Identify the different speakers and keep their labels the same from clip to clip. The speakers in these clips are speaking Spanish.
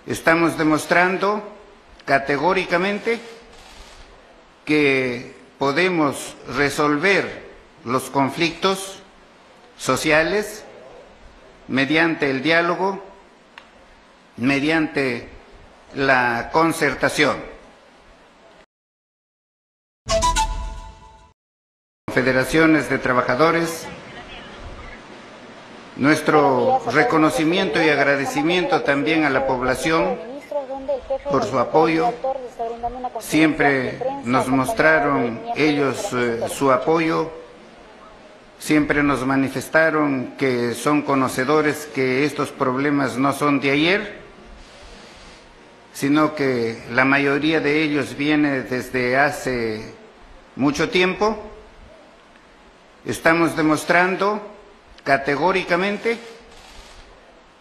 Speaker 1: Estamos demostrando categóricamente que podemos resolver los conflictos sociales mediante el diálogo, mediante la concertación. Federaciones de trabajadores, nuestro reconocimiento y agradecimiento también a la población por su apoyo. Siempre nos mostraron ellos su apoyo, siempre nos manifestaron que son conocedores que estos problemas no son de ayer, sino que la mayoría de ellos viene desde hace mucho tiempo. Estamos demostrando categóricamente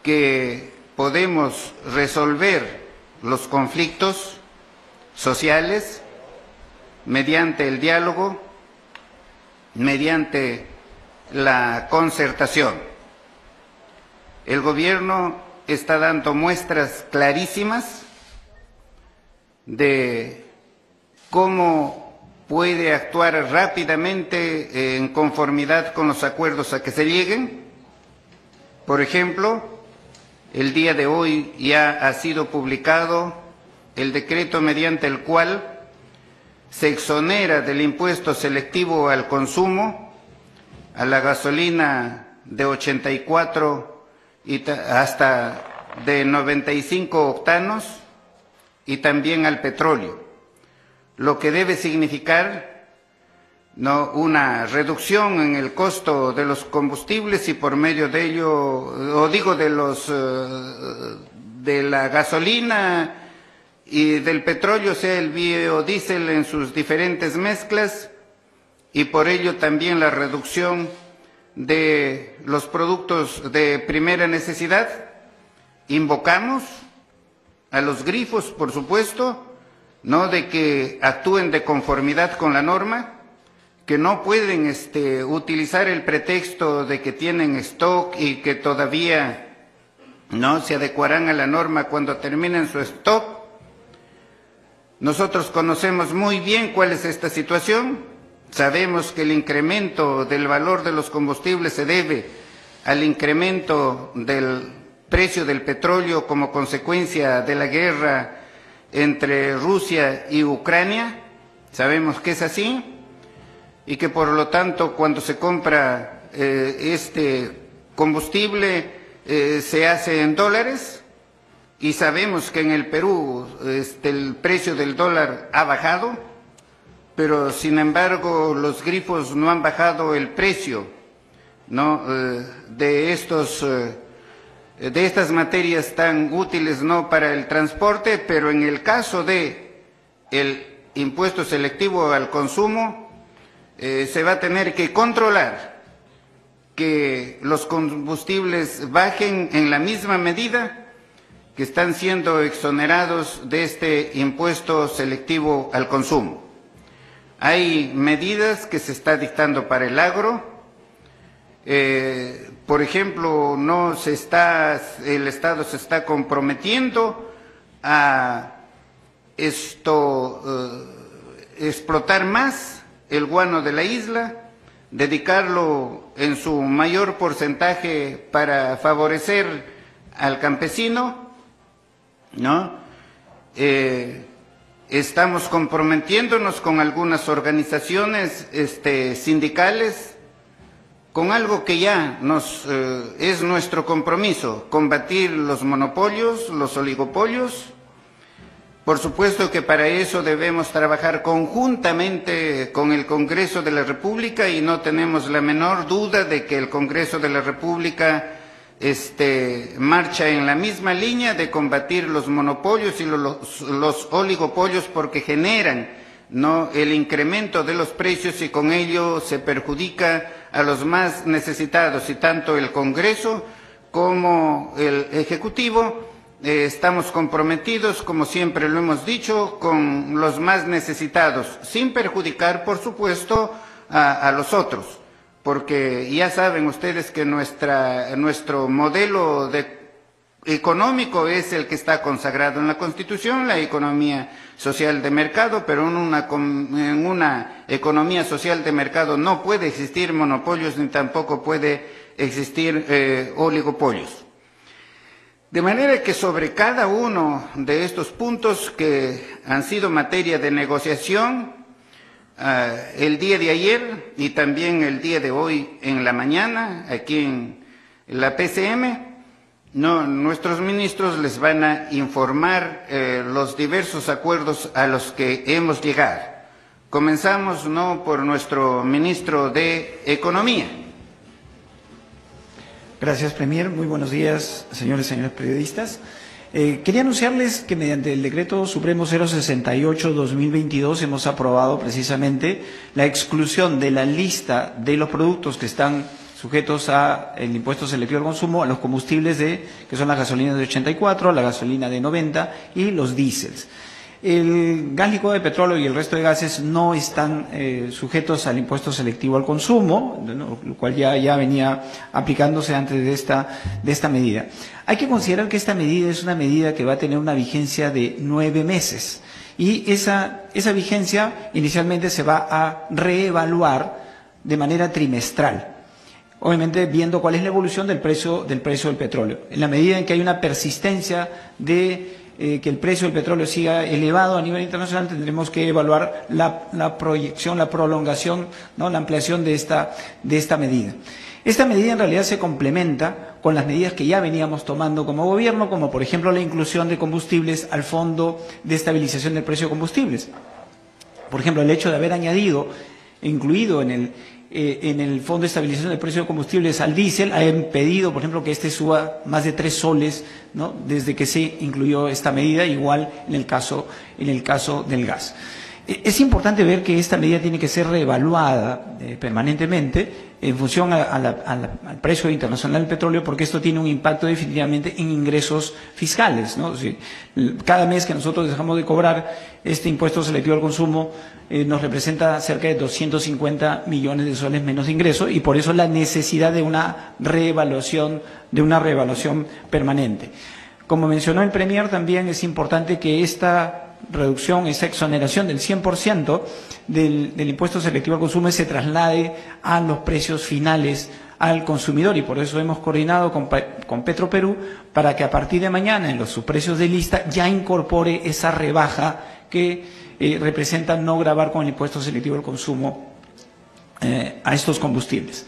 Speaker 1: que podemos resolver los conflictos sociales mediante el diálogo, mediante la concertación. El gobierno está dando muestras clarísimas de cómo puede actuar rápidamente en conformidad con los acuerdos a que se lleguen. Por ejemplo, el día de hoy ya ha sido publicado el decreto mediante el cual se exonera del impuesto selectivo al consumo a la gasolina de 84 hasta de 95 octanos y también al petróleo, lo que debe significar una reducción en el costo de los combustibles y por medio de ello, de la gasolina y del petróleo, sea el biodiesel en sus diferentes mezclas, y por ello también la reducción de los productos de primera necesidad. Invocamos a los grifos, por supuesto, de que actúen de conformidad con la norma, que no pueden utilizar el pretexto de que tienen stock y que todavía no se adecuarán a la norma cuando terminen su stock. Nosotros conocemos muy bien cuál es esta situación. Sabemos que el incremento del valor de los combustibles se debe al incremento del precio del petróleo como consecuencia de la guerra entre Rusia y Ucrania. Sabemos que es así y que por lo tanto cuando se compra este combustible se hace en dólares, y sabemos que en el Perú el precio del dólar ha bajado, pero sin embargo los grifos no han bajado el precio de estas materias tan útiles para el transporte. Pero en el caso de el impuesto selectivo al consumo, se va a tener que controlar que los combustibles bajen en la misma medida que están siendo exonerados de este impuesto selectivo al consumo. Hay medidas que se está dictando para el agro. Por ejemplo, el Estado se está comprometiendo a explotar más el guano de la isla, dedicarlo en su mayor porcentaje para favorecer al campesino, estamos comprometiéndonos con algunas organizaciones sindicales con algo que ya es nuestro compromiso: combatir los monopolios, los oligopolios. Por supuesto que para eso debemos trabajar conjuntamente con el Congreso de la República, y no tenemos la menor duda de que el Congreso de la República marcha en la misma línea de combatir los monopolios y los oligopolios, porque generan el incremento de los precios y con ello se perjudica a los más necesitados. Y tanto el Congreso como el Ejecutivo estamos comprometidos, como siempre lo hemos dicho, con los más necesitados, sin perjudicar, por supuesto, a los otros. Porque ya saben ustedes que nuestro modelo económico es el que está consagrado en la Constitución, la economía social de mercado, pero en una economía social de mercado no puede existir monopolios ni tampoco puede existir oligopolios. De manera que sobre cada uno de estos puntos que han sido materia de negociación, el día de ayer y también el día de hoy en la mañana, aquí en la PCM, nuestros ministros les van a informar los diversos acuerdos a los que hemos llegado. Comenzamos por nuestro ministro de Economía.
Speaker 2: Gracias, Premier. Muy buenos días, señores y señoras periodistas. Quería anunciarles que mediante el Decreto Supremo 068-2022 hemos aprobado precisamente la exclusión de la lista de los productos que están sujetos al impuesto selectivo al consumo, a los combustibles que son las gasolinas de 84, la gasolina de 90 y los diésels. El gas licuado de petróleo y el resto de gases no están sujetos al impuesto selectivo al consumo, ¿no? Lo cual ya venía aplicándose antes de esta medida. Hay que considerar que esta medida es una medida que va a tener una vigencia de 9 meses y esa vigencia inicialmente se va a reevaluar de manera trimestral. Obviamente viendo cuál es la evolución del precio del petróleo. En la medida en que hay una persistencia de que el precio del petróleo siga elevado a nivel internacional, tendremos que evaluar la proyección, la prolongación, ¿no? La ampliación de esta medida. Esta medida en realidad se complementa con las medidas que ya veníamos tomando como gobierno, como por ejemplo la inclusión de combustibles al Fondo de Estabilización del Precio de Combustibles. Por ejemplo, el hecho de haber incluido en el Fondo de Estabilización del Precio de Combustibles al diésel, ha impedido, por ejemplo, que suba más de 3 soles, ¿no? Desde que se incluyó esta medida, igual en el caso del gas. Es importante ver que esta medida tiene que ser reevaluada permanentemente en función al precio internacional del petróleo, porque esto tiene un impacto definitivamente en ingresos fiscales, ¿no? Si cada mes que nosotros dejamos de cobrar este impuesto selectivo al consumo nos representa cerca de 250 millones de soles menos de ingresos, y por eso la necesidad de una reevaluación permanente. Como mencionó el Premier, también es importante que esta reducción, esa exoneración del 100% del impuesto selectivo al consumo se traslade a los precios finales al consumidor, y por eso hemos coordinado con Petroperú para que a partir de mañana en los subprecios de lista ya incorpore esa rebaja que representa no gravar con el impuesto selectivo al consumo a estos combustibles.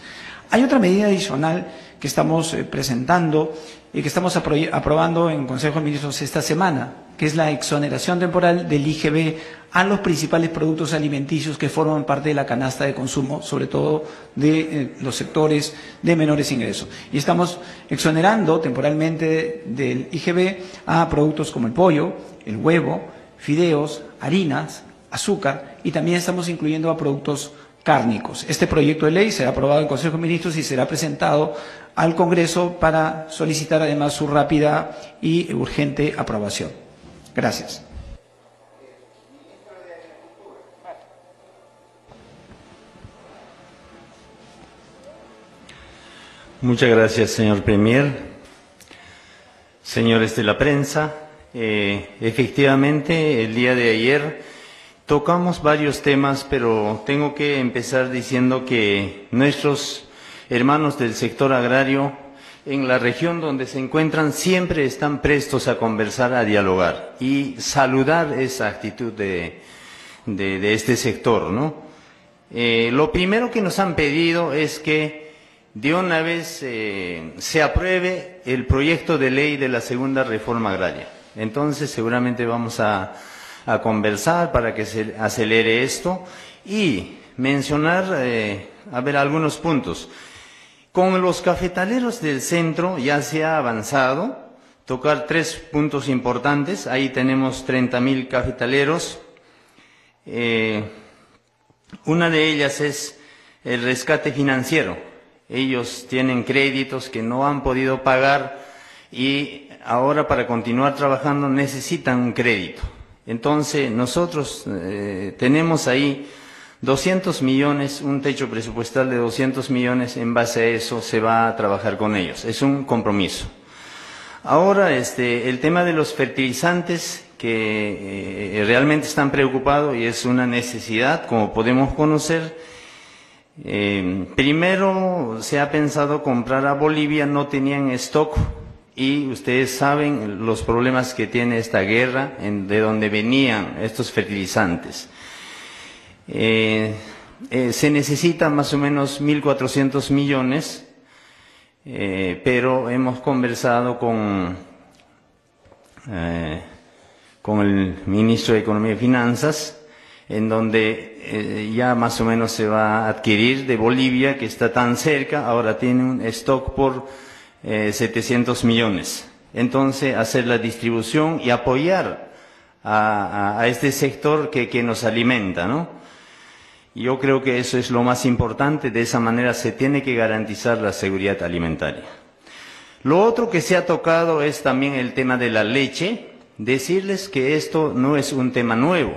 Speaker 2: Hay otra medida adicional que estamos presentando y que estamos aprobando en Consejo de Ministros esta semana, que es la exoneración temporal del IGB a los principales productos alimenticios que forman parte de la canasta de consumo, sobre todo de los sectores de menores ingresos. Y estamos exonerando temporalmente del IGB a productos como el pollo, el huevo, fideos, harinas, azúcar, y también estamos incluyendo a productos cárnicos. Este proyecto de ley será aprobado en Consejo de Ministros y será presentado al Congreso para solicitar además su rápida y urgente aprobación. Gracias.
Speaker 3: Muchas gracias, señor Premier. Señores de la prensa, efectivamente, el día de ayer tocamos varios temas, pero tengo que empezar diciendo que nuestros hermanos del sector agrario en la región donde se encuentran siempre están prestos a conversar, a dialogar y saludar esa actitud de este sector, ¿no? Lo primero que nos han pedido es que de una vez se apruebe el proyecto de ley de la segunda reforma agraria. Entonces seguramente vamos a conversar para que se acelere esto y mencionar, algunos puntos. Con los cafetaleros del centro ya se ha avanzado, tocar 3 puntos importantes. Ahí tenemos 30.000 cafetaleros. Una de ellas es el rescate financiero. Ellos tienen créditos que no han podido pagar y ahora para continuar trabajando necesitan un crédito. Entonces nosotros tenemos ahí 200 millones, un techo presupuestal de 200 millones, en base a eso se va a trabajar con ellos. Es un compromiso. Ahora, el tema de los fertilizantes que realmente están preocupados y es una necesidad, como podemos conocer. Primero se ha pensado comprar a Bolivia, no tenían stock y ustedes saben los problemas que tiene esta guerra, de donde venían estos fertilizantes. Se necesitan más o menos 1.400 millones. Pero hemos conversado con el ministro de Economía y Finanzas, en donde ya más o menos se va a adquirir de Bolivia, que está tan cerca, ahora tiene un stock por 700 millones. Entonces, hacer la distribución y apoyar a este sector que nos alimenta, ¿no? Yo creo que eso es lo más importante, de esa manera se tiene que garantizar la seguridad alimentaria. Lo otro que se ha tocado es también el tema de la leche. Decirles que esto no es un tema nuevo,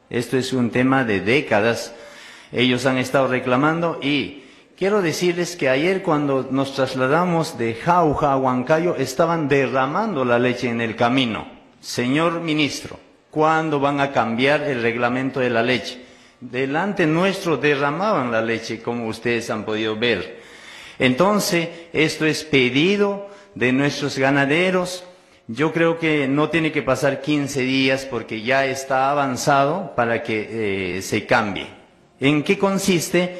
Speaker 3: esto es un tema de décadas. Ellos han estado reclamando y quiero decirles que ayer cuando nos trasladamos de Jauja a Huancayo estaban derramando la leche en el camino. Señor ministro, ¿cuándo van a cambiar el reglamento de la leche? Delante nuestro derramaban la leche, como ustedes han podido ver. Entonces, esto es pedido de nuestros ganaderos. Yo creo que no tiene que pasar 15 días porque ya está avanzado para que se cambie. ¿En qué consiste?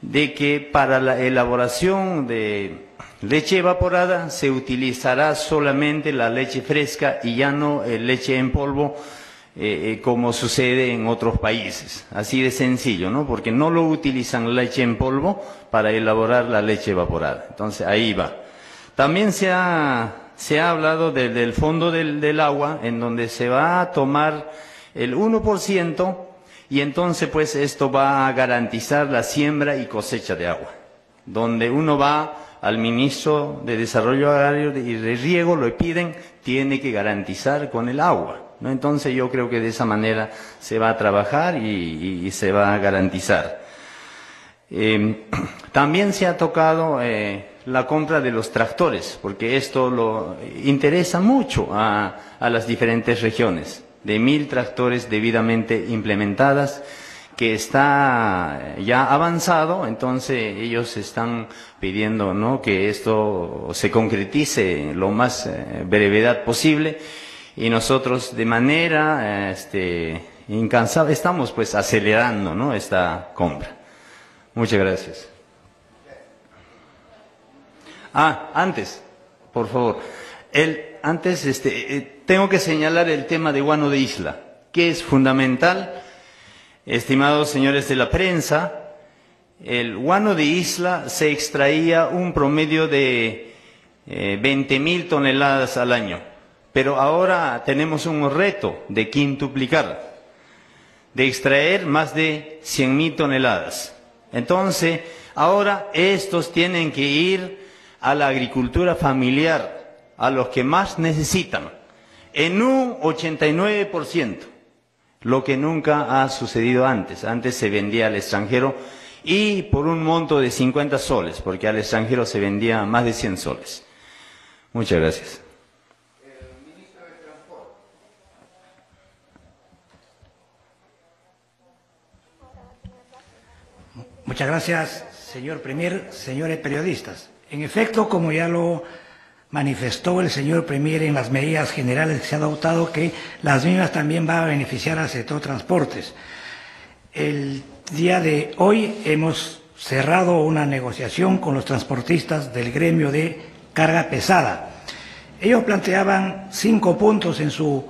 Speaker 3: De que para la elaboración de leche evaporada se utilizará solamente la leche fresca y ya no leche en polvo, como sucede en otros países. Así de sencillo, ¿no? Porque no lo utilizan leche en polvo para elaborar la leche evaporada. Entonces, ahí va. También se ha hablado del fondo del agua, en donde se va a tomar el 1%, y entonces, pues, esto va a garantizar la siembra y cosecha de agua. Donde uno va al ministro de Desarrollo Agrario y de Riego, lo piden, tiene que garantizar con el agua, ¿no? Entonces yo creo que de esa manera se va a trabajar y se va a garantizar. También se ha tocado la compra de los tractores, porque esto lo interesa mucho a las diferentes regiones, de 1.000 tractores debidamente implementadas, que está ya avanzado. Entonces ellos están pidiendo, ¿no?, que esto se concretice lo más brevedad posible. Y nosotros de manera incansable estamos pues acelerando, ¿no?, esta compra. Muchas gracias. Antes, por favor, tengo que señalar el tema de guano de isla, que es fundamental. Estimados señores de la prensa, el guano de isla se extraía un promedio de 20.000 toneladas al año. Pero ahora tenemos un reto de quintuplicar, de extraer más de 100.000 toneladas. Entonces, ahora estos tienen que ir a la agricultura familiar, a los que más necesitan, en un 89%, lo que nunca ha sucedido antes. Antes se vendía al extranjero y por un monto de 50 soles, porque al extranjero se vendía más de 100 soles. Muchas gracias.
Speaker 4: Muchas gracias, señor Premier, señores periodistas. En efecto, como ya lo manifestó el señor Premier en las medidas generales que se han adoptado, que las mismas también van a beneficiar al sector transportes. El día de hoy hemos cerrado una negociación con los transportistas del gremio de carga pesada. Ellos planteaban 5 puntos en su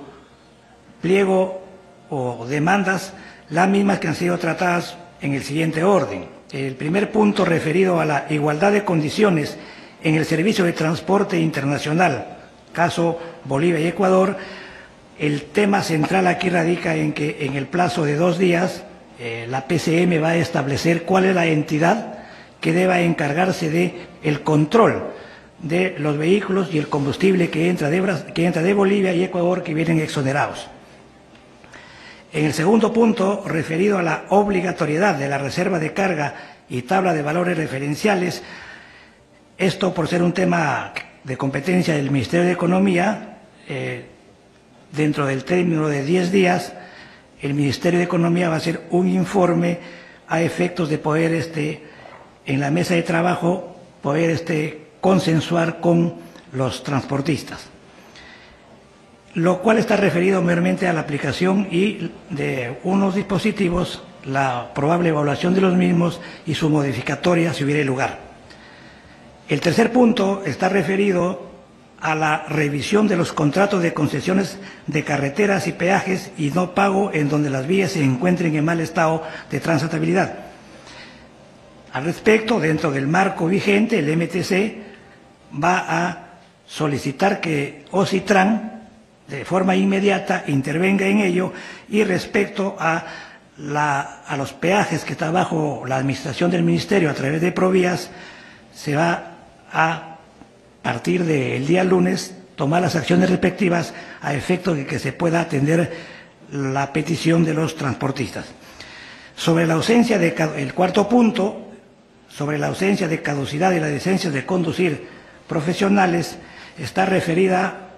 Speaker 4: pliego o demandas, las mismas que han sido tratadas en el siguiente orden. El primer punto, referido a la igualdad de condiciones en el servicio de transporte internacional, caso Bolivia y Ecuador. El tema central aquí radica en que en el plazo de 2 días la PCM va a establecer cuál es la entidad que deba encargarse del control de los vehículos y el combustible que entra de Bolivia y Ecuador, que vienen exonerados. En el segundo punto, referido a la obligatoriedad de la reserva de carga y tabla de valores referenciales, esto por ser un tema de competencia del Ministerio de Economía, dentro del término de 10 días, el Ministerio de Economía va a hacer un informe a efectos de poder, en la mesa de trabajo, poder consensuar con los transportistas, lo cual está referido meramente a la aplicación y de unos dispositivos, la probable evaluación de los mismos y su modificatoria si hubiera lugar. El tercer punto está referido a la revisión de los contratos de concesiones de carreteras y peajes y no pago en donde las vías se encuentren en mal estado de transitabilidad. Al respecto, dentro del marco vigente, el MTC va a solicitar que OCITRAN de forma inmediata intervenga en ello, y respecto a los peajes que está bajo la administración del Ministerio a través de Provías, se va a partir del día lunes tomar las acciones respectivas a efecto de que se pueda atender la petición de los transportistas. Sobre la ausencia el cuarto punto, sobre la ausencia de caducidad de las licencias de conducir profesionales, está referida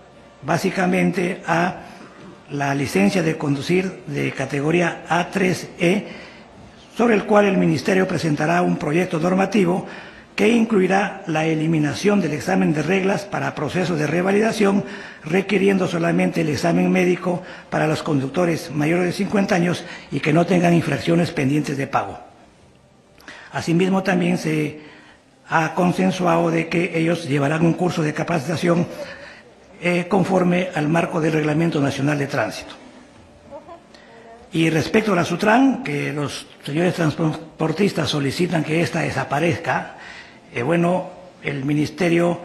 Speaker 4: básicamente a la licencia de conducir de categoría A3E, sobre el cual el Ministerio presentará un proyecto normativo que incluirá la eliminación del examen de reglas para procesos de revalidación, requiriendo solamente el examen médico para los conductores mayores de 50 años y que no tengan infracciones pendientes de pago. Asimismo, también se ha consensuado de que ellos llevarán un curso de capacitación conforme al marco del Reglamento Nacional de Tránsito. Y respecto a la SUTRAN, que los señores transportistas solicitan que ésta desaparezca, el Ministerio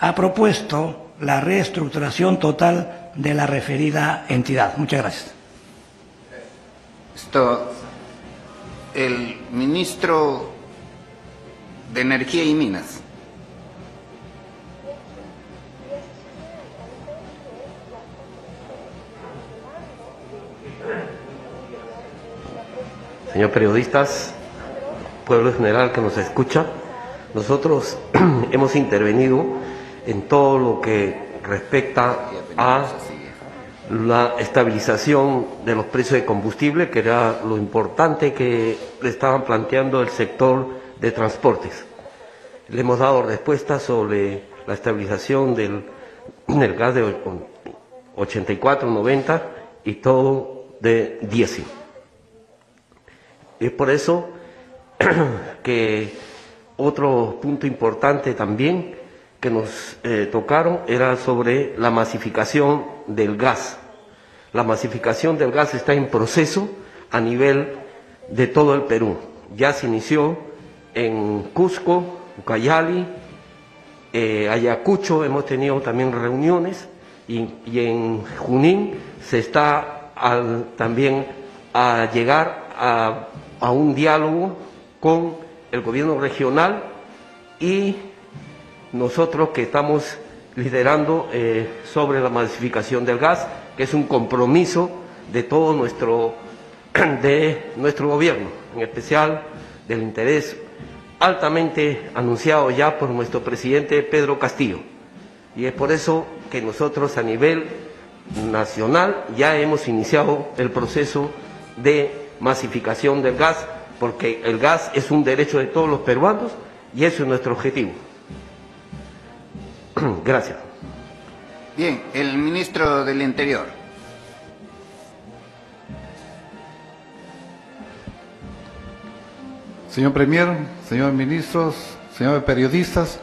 Speaker 4: ha propuesto la reestructuración total de la referida entidad. Muchas gracias.
Speaker 1: El ministro de Energía y Minas.
Speaker 5: Señor periodistas, pueblo general que nos escucha, nosotros hemos intervenido en todo lo que respecta a la estabilización de los precios de combustible, que era lo importante que le estaban planteando el sector de transportes. Le hemos dado respuesta sobre la estabilización del gas de 84, 90 y todo de diésel. Es por eso que otro punto importante también que nos tocaron era sobre la masificación del gas. La masificación del gas está en proceso a nivel de todo el Perú. Ya se inició en Cusco, Ucayali, Ayacucho, hemos tenido también reuniones, y en Junín se está también a llegar a un diálogo con el gobierno regional y nosotros que estamos liderando sobre la masificación del gas, que es un compromiso de todo nuestro gobierno, en especial del interés altamente anunciado ya por nuestro presidente Pedro Castillo. Y es por eso que nosotros a nivel nacional ya hemos iniciado el proceso de masificación del gas, porque el gas es un derecho de todos los peruanos y ese es nuestro objetivo. Gracias.
Speaker 1: Bien, el ministro del Interior.
Speaker 6: Señor Premier, señores ministros, señores periodistas,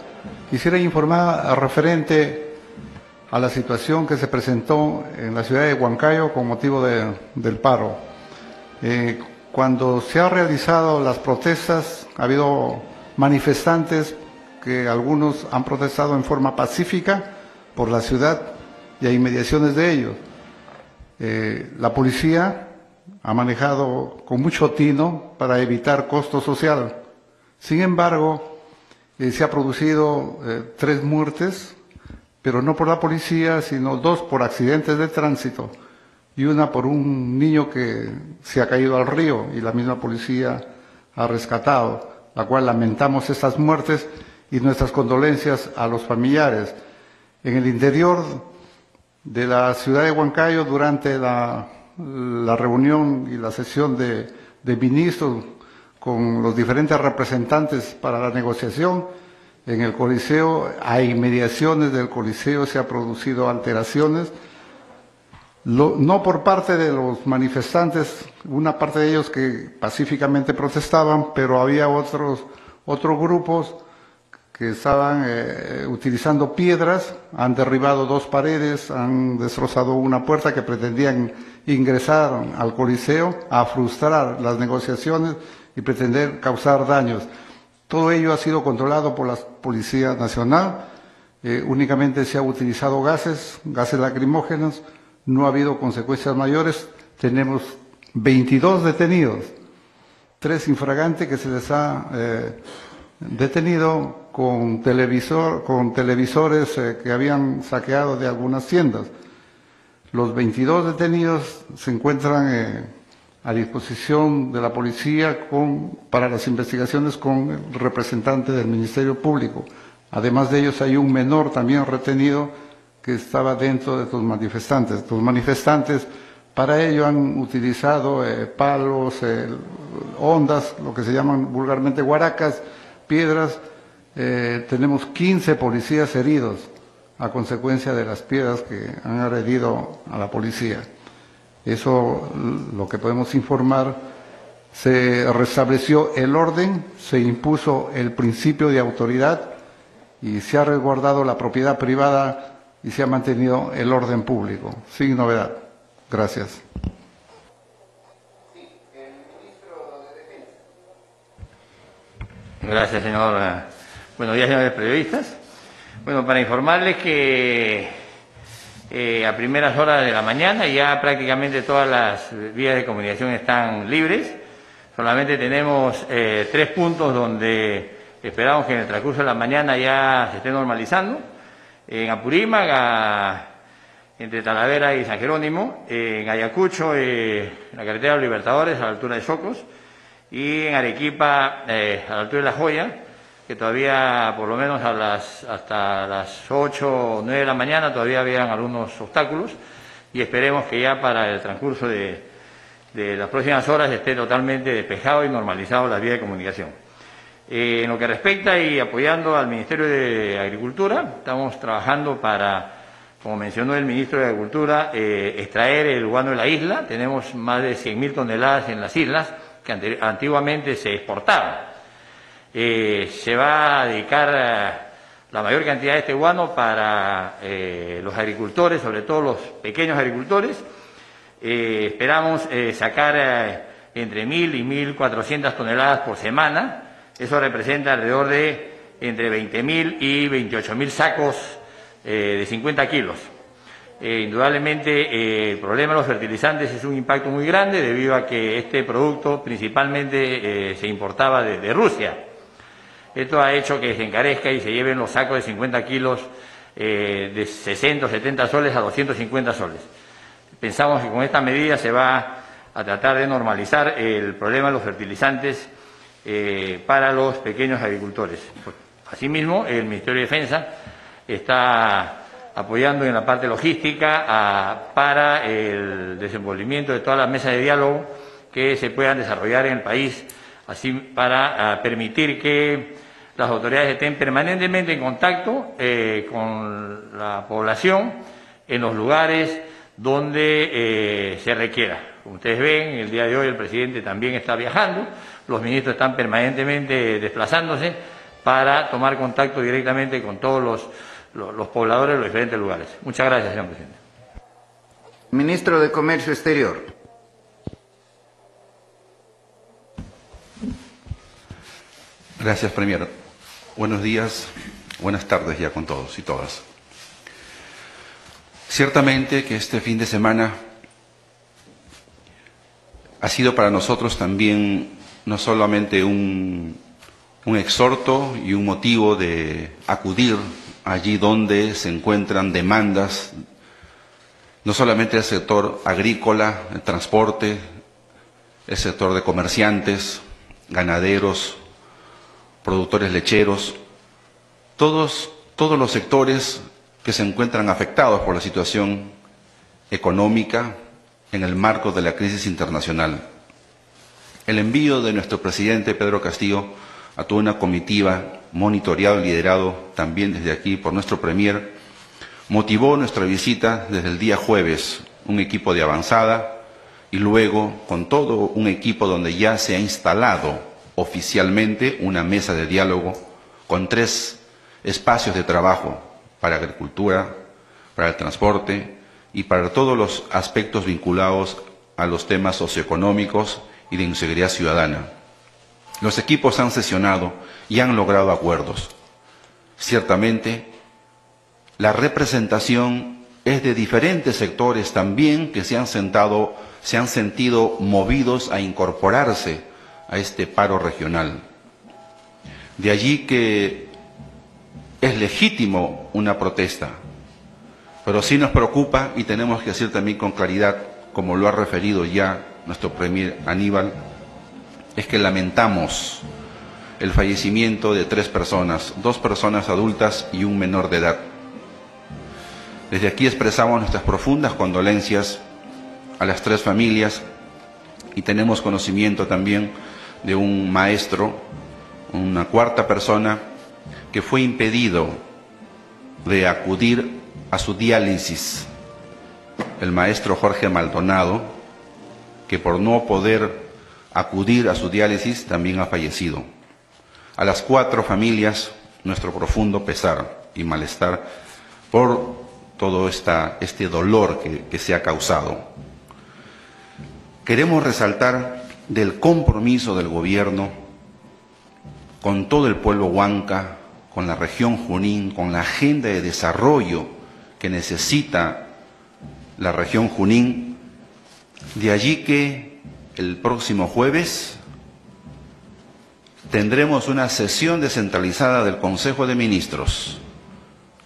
Speaker 6: quisiera informar referente a la situación que se presentó en la ciudad de Huancayo con motivo del paro. Cuando se han realizado las protestas, ha habido manifestantes que algunos han protestado en forma pacífica por la ciudad y a inmediaciones de ellos. La policía ha manejado con mucho tino para evitar costo social. Sin embargo, se ha producido 3 muertes, pero no por la policía, sino 2 por accidentes de tránsito y una por un niño que se ha caído al río y la misma policía ha rescatado, la cual lamentamos estas muertes y nuestras condolencias a los familiares. En el interior de la ciudad de Huancayo, durante la reunión y la sesión de ministros con los diferentes representantes para la negociación, en el Coliseo, a inmediaciones del Coliseo se han producido alteraciones, no por parte de los manifestantes, una parte de ellos que pacíficamente protestaban, pero había otros grupos que estaban utilizando piedras, han derribado 2 paredes, han destrozado una puerta, que pretendían ingresar al Coliseo a frustrar las negociaciones y pretender causar daños. Todo ello ha sido controlado por la Policía Nacional, únicamente se han utilizado gases lacrimógenos, no ha habido consecuencias mayores. Tenemos 22 detenidos, 3 infragantes que se les ha detenido con televisores que habían saqueado de algunas tiendas. Los 22 detenidos se encuentran a disposición de la policía para las investigaciones con el representante del Ministerio Público. Además de ellos hay un menor también retenido que estaba dentro de los manifestantes. Los manifestantes para ello han utilizado palos, ondas, lo que se llaman vulgarmente guaracas, piedras. Tenemos 15 policías heridos a consecuencia de las piedras que han agredido a la policía. Eso lo que podemos informar. Se restableció el orden, se impuso el principio de autoridad y se ha resguardado la propiedad privada y se ha mantenido el orden público, sin novedad. Gracias.
Speaker 7: Gracias, señor. Buenos días, señores periodistas. Bueno, para informarles que a primeras horas de la mañana ya prácticamente todas las vías de comunicación están libres. Solamente tenemos 3 puntos donde esperamos que en el transcurso de la mañana ya se esté normalizando. En Apurímac, entre Talavera y San Jerónimo, en Ayacucho, en la carretera de los Libertadores, a la altura de Socos, y en Arequipa, a la altura de La Joya, que todavía, por lo menos hasta las 8 o 9 de la mañana, todavía habían algunos obstáculos, y esperemos que ya para el transcurso de las próximas horas esté totalmente despejado y normalizado la vía de comunicación. En lo que respecta y apoyando al Ministerio de Agricultura, estamos trabajando para, como mencionó el Ministro de Agricultura, extraer el guano de la isla. Tenemos más de 100.000 toneladas en las islas que antiguamente se exportaban. Se va a dedicar la mayor cantidad de este guano para los agricultores, sobre todo los pequeños agricultores. Esperamos sacar entre 1.000 y 1.400 toneladas por semana. Eso representa alrededor de entre 20.000 y 28.000 sacos de 50 kilos. Indudablemente el problema de los fertilizantes es un impacto muy grande debido a que este producto principalmente se importaba de Rusia. Esto ha hecho que se encarezca y se lleven los sacos de 50 kilos de 60 o 70 soles a 250 soles. Pensamos que con esta medida se va a tratar de normalizar el problema de los fertilizantes para los pequeños agricultores. Asimismo, el Ministerio de Defensa está apoyando en la parte logística para el desenvolvimiento de todas las mesas de diálogo que se puedan desarrollar en el país, así para permitir que las autoridades estén permanentemente en contacto con la población en los lugares donde se requiera. Como ustedes ven, el día de hoy el presidente también está viajando, los ministros están permanentemente desplazándose para tomar contacto directamente con todos los pobladores de los diferentes lugares. Muchas gracias, señor presidente.
Speaker 1: Ministro de Comercio Exterior.
Speaker 8: Gracias, Premier. Buenos días, buenas tardes ya con todos y todas. Ciertamente que este fin de semana ha sido para nosotros también no solamente un exhorto y un motivo de acudir allí donde se encuentran demandas, no solamente del sector agrícola, el transporte, el sector de comerciantes, ganaderos, productores lecheros, todos los sectores que se encuentran afectados por la situación económica en el marco de la crisis internacional. El envío de nuestro presidente Pedro Castillo a toda una comitiva monitoreado y liderado también desde aquí por nuestro premier motivó nuestra visita desde el día jueves, un equipo de avanzada y luego con todo un equipo donde ya se ha instalado oficialmente una mesa de diálogo con 3 espacios de trabajo para agricultura, para el transporte y para todos los aspectos vinculados a los temas socioeconómicos y de inseguridad ciudadana. Los equipos han sesionado y han logrado acuerdos. Ciertamente, la representación es de diferentes sectores también que se han sentido movidos a incorporarse a este paro regional. De allí que es legítimo una protesta, pero sí nos preocupa y tenemos que decir también con claridad, como lo ha referido ya nuestro premier Aníbal, es que lamentamos el fallecimiento de 3 personas, 2 personas adultas y un menor de edad. Desde aquí expresamos nuestras profundas condolencias a las 3 familias y tenemos conocimiento también de un maestro, una 4ª persona, que fue impedido de acudir a su diálisis. El maestro Jorge Maldonado, que por no poder acudir a su diálisis también ha fallecido. A las 4 familias, nuestro profundo pesar y malestar por todo este dolor que se ha causado. Queremos resaltar del compromiso del gobierno con todo el pueblo huanca, con la región Junín, con la agenda de desarrollo que necesita la región Junín. De allí que el próximo jueves tendremos una sesión descentralizada del Consejo de Ministros.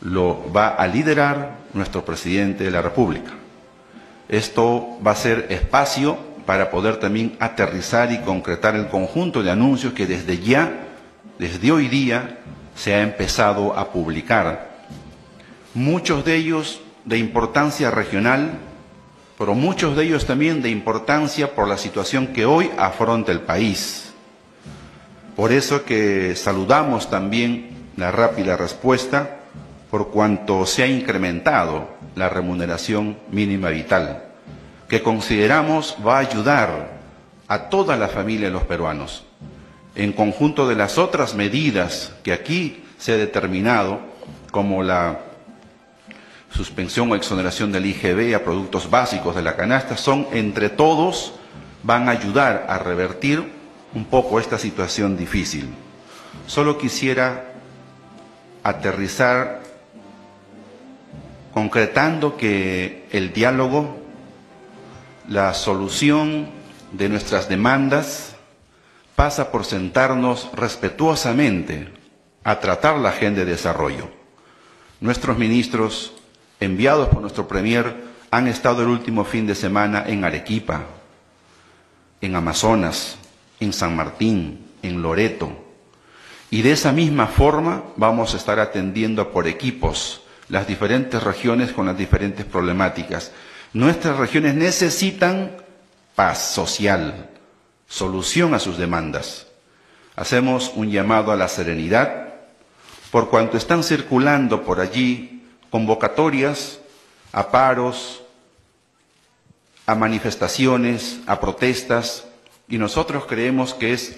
Speaker 8: Lo va a liderar nuestro presidente de la República. Esto va a ser espacio para poder también aterrizar y concretar el conjunto de anuncios que desde hoy día, se ha empezado a publicar. Muchos de ellos de importancia regional, pero muchos de ellos también de importancia por la situación que hoy afronta el país. Por eso que saludamos también la rápida respuesta por cuanto se ha incrementado la remuneración mínima vital, que consideramos va a ayudar a toda la familia de los peruanos, en conjunto de las otras medidas que aquí se ha determinado, como la suspensión o exoneración del IGB a productos básicos de la canasta, son entre todos, van a ayudar a revertir un poco esta situación difícil. Solo quisiera aterrizar concretando que el diálogo, la solución de nuestras demandas pasa por sentarnos respetuosamente a tratar la agenda de desarrollo. Nuestros ministros, enviados por nuestro premier, han estado el último fin de semana en Arequipa, en Amazonas, en San Martín, en Loreto. Y de esa misma forma vamos a estar atendiendo por equipos las diferentes regiones con las diferentes problemáticas. Nuestras regiones necesitan paz social, solución a sus demandas. Hacemos un llamado a la serenidad, por cuanto están circulando por allí convocatorias a paros, a manifestaciones, a protestas, y nosotros creemos que es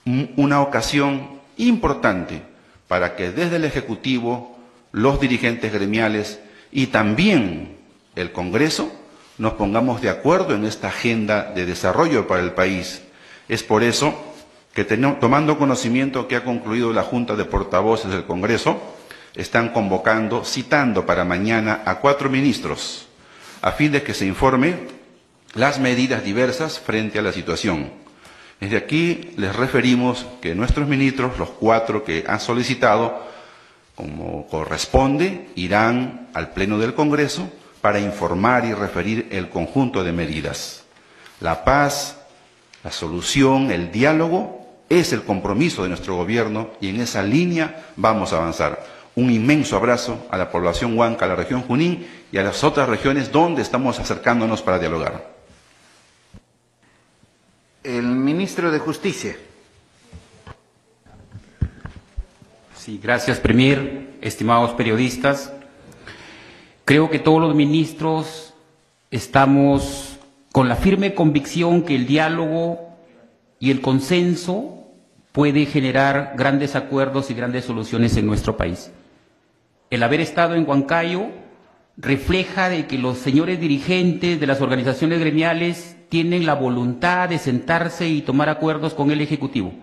Speaker 8: una ocasión importante para que desde el Ejecutivo, los dirigentes gremiales y también el Congreso nos pongamos de acuerdo en esta agenda de desarrollo para el país. Es por eso que tomando conocimiento que ha concluido la Junta de Portavoces del Congreso, están convocando, citando para mañana a 4 ministros, a fin de que se informe las medidas diversas frente a la situación. Desde aquí les referimos que nuestros ministros, los 4 que han solicitado, como corresponde, irán al Pleno del Congreso para informar y referir el conjunto de medidas. La paz, la solución, el diálogo es el compromiso de nuestro gobierno y en esa línea vamos a avanzar. un inmenso abrazo a la población huanca, a la región Junín y a las otras regiones donde estamos acercándonos para dialogar.
Speaker 1: El ministro de Justicia.
Speaker 9: Sí, gracias, Premier. Estimados periodistas, creo que todos los ministros estamos con la firme convicción que el diálogo y el consenso puede generar grandes acuerdos y grandes soluciones en nuestro país. El haber estado en Huancayo refleja de que los señores dirigentes de las organizaciones gremiales tienen la voluntad de sentarse y tomar acuerdos con el Ejecutivo.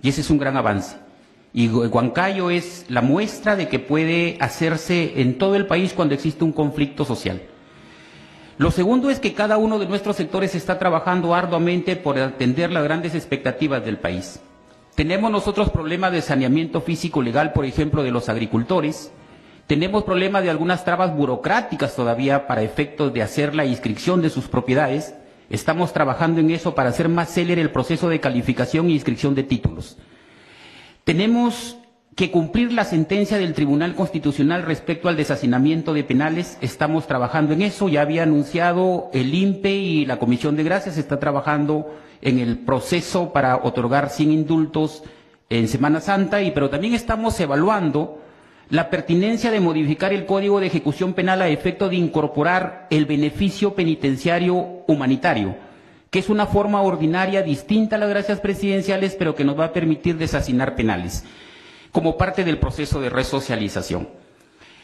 Speaker 9: Y ese es un gran avance. Y Huancayo es la muestra de que puede hacerse en todo el país cuando existe un conflicto social. Lo segundo es que cada uno de nuestros sectores está trabajando arduamente por atender las grandes expectativas del país. Tenemos nosotros problemas de saneamiento físico legal, por ejemplo, de los agricultores. Tenemos problemas de algunas trabas burocráticas todavía para efectos de hacer la inscripción de sus propiedades. Estamos trabajando en eso para hacer más célere el proceso de calificación e inscripción de títulos. Tenemos que cumplir la sentencia del Tribunal Constitucional respecto al deshacinamiento de penales. Estamos trabajando en eso. Ya había anunciado el INPE y la Comisión de Gracias está trabajando en el proceso para otorgar 100 indultos en Semana Santa, pero también estamos evaluando la pertinencia de modificar el Código de Ejecución Penal a efecto de incorporar el beneficio penitenciario humanitario, que es una forma ordinaria distinta a las gracias presidenciales, pero que nos va a permitir deshacinar penales, como parte del proceso de resocialización.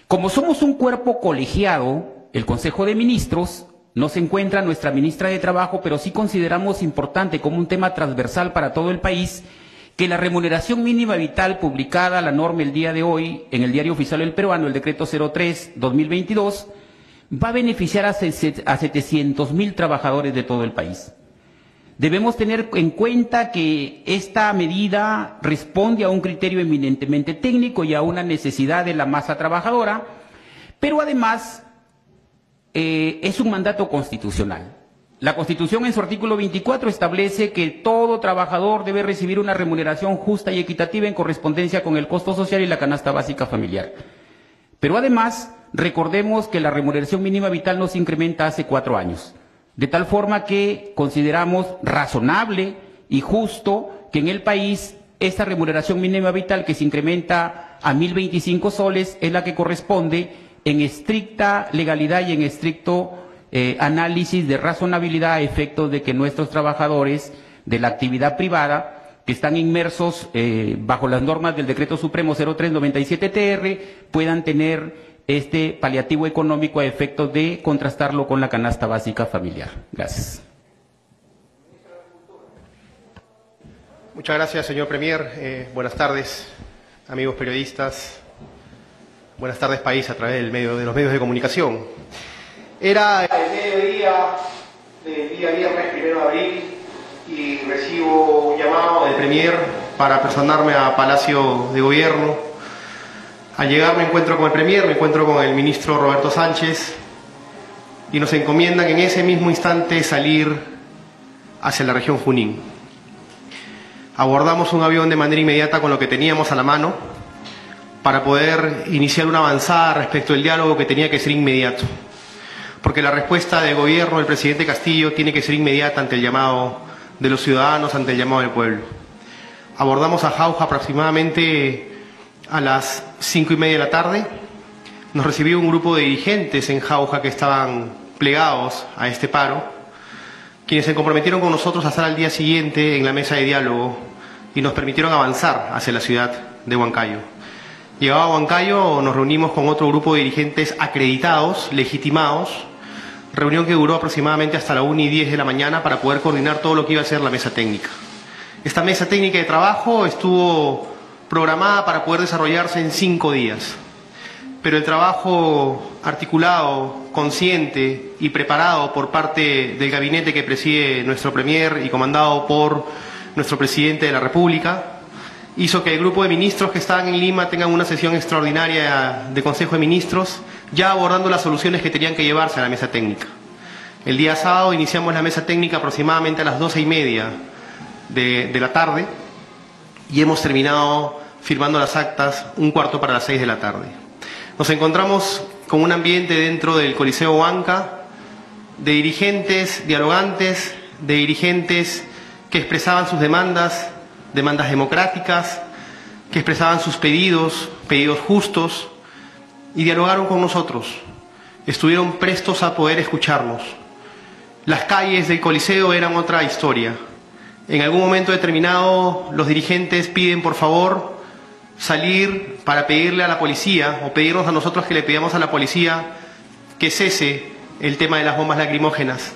Speaker 9: Como somos un cuerpo colegiado, el Consejo de Ministros, no se encuentra nuestra ministra de Trabajo, pero sí consideramos importante como un tema transversal para todo el país que la remuneración mínima vital publicada, la norma el día de hoy, en el Diario Oficial del Peruano, el decreto 03/2022, va a beneficiar a 700.000 trabajadores de todo el país. Debemos tener en cuenta que esta medida responde a un criterio eminentemente técnico y a una necesidad de la masa trabajadora, pero además es un mandato constitucional. La Constitución en su artículo 24 establece que todo trabajador debe recibir una remuneración justa y equitativa en correspondencia con el costo social y la canasta básica familiar. Pero además, recordemos que la remuneración mínima vital no se incrementa hace 4 años. De tal forma que consideramos razonable y justo que en el país esta remuneración mínima vital que se incrementa a 1.025 soles es la que corresponde en estricta legalidad y en estricto análisis de razonabilidad a efectos de que nuestros trabajadores de la actividad privada que están inmersos bajo las normas del Decreto Supremo 0397-TR puedan tener este paliativo económico a efectos de contrastarlo con la canasta básica familiar. Gracias.
Speaker 10: Muchas gracias, señor Premier. Buenas tardes, amigos periodistas. Buenas tardes, país, a través de los medios de comunicación. Era el mediodía del día viernes 1 de abril y recibo un llamado del Premier para personarme a Palacio de Gobierno. Al llegar me encuentro con el Premier, me encuentro con el ministro Roberto Sánchez y nos encomiendan en ese mismo instante salir hacia la región Junín. Abordamos un avión de manera inmediata con lo que teníamos a la mano para poder iniciar una avanzada respecto al diálogo que tenía que ser inmediato. Porque la respuesta del gobierno del presidente Castillo tiene que ser inmediata ante el llamado de los ciudadanos, ante el llamado del pueblo. Abordamos a Jauja aproximadamente a las 5:30 de la tarde. Nos recibió un grupo de dirigentes en Jauja que estaban plegados a este paro, quienes se comprometieron con nosotros a estar al día siguiente en la mesa de diálogo y nos permitieron avanzar hacia la ciudad de Huancayo. Llegado a Huancayo nos reunimos con otro grupo de dirigentes acreditados, legitimados, reunión que duró aproximadamente hasta la 1:10 de la mañana para poder coordinar todo lo que iba a ser la mesa técnica. Esta mesa técnica de trabajo estuvo programada para poder desarrollarse en 5 días, pero el trabajo articulado, consciente y preparado por parte del gabinete que preside nuestro Premier y comandado por nuestro Presidente de la República hizo que el grupo de ministros que estaban en Lima tengan una sesión extraordinaria de Consejo de Ministros, ya abordando las soluciones que tenían que llevarse a la mesa técnica. El día sábado iniciamos la mesa técnica aproximadamente a las 12:30 de la tarde y hemos terminado firmando las actas 6:15 de la tarde. Nos encontramos con un ambiente dentro del Coliseo Huanca de dirigentes dialogantes, de dirigentes que expresaban sus demandas democráticas, que expresaban sus pedidos justos, y dialogaron con nosotros. Estuvieron prestos a poder escucharnos. Las calles del Coliseo eran otra historia. En algún momento determinado, los dirigentes piden, por favor, salir para pedirle a la policía, o pedirnos a nosotros que le pidamos a la policía que cese el tema de las bombas lacrimógenas.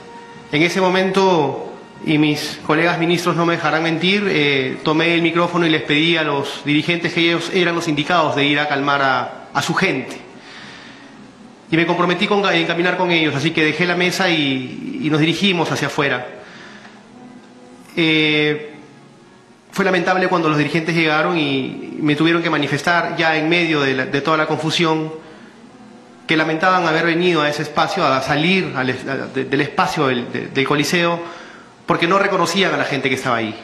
Speaker 10: En ese momento, y mis colegas ministros no me dejarán mentir, tomé el micrófono y les pedí a los dirigentes que ellos eran los indicados de ir a calmar a su gente. Y me comprometí en caminar con ellos, así que dejé la mesa y nos dirigimos hacia afuera. Fue lamentable cuando los dirigentes llegaron y me tuvieron que manifestar ya en medio de toda la confusión que lamentaban haber venido a ese espacio, a salir del espacio del Coliseo, porque no reconocían a la gente que estaba ahí.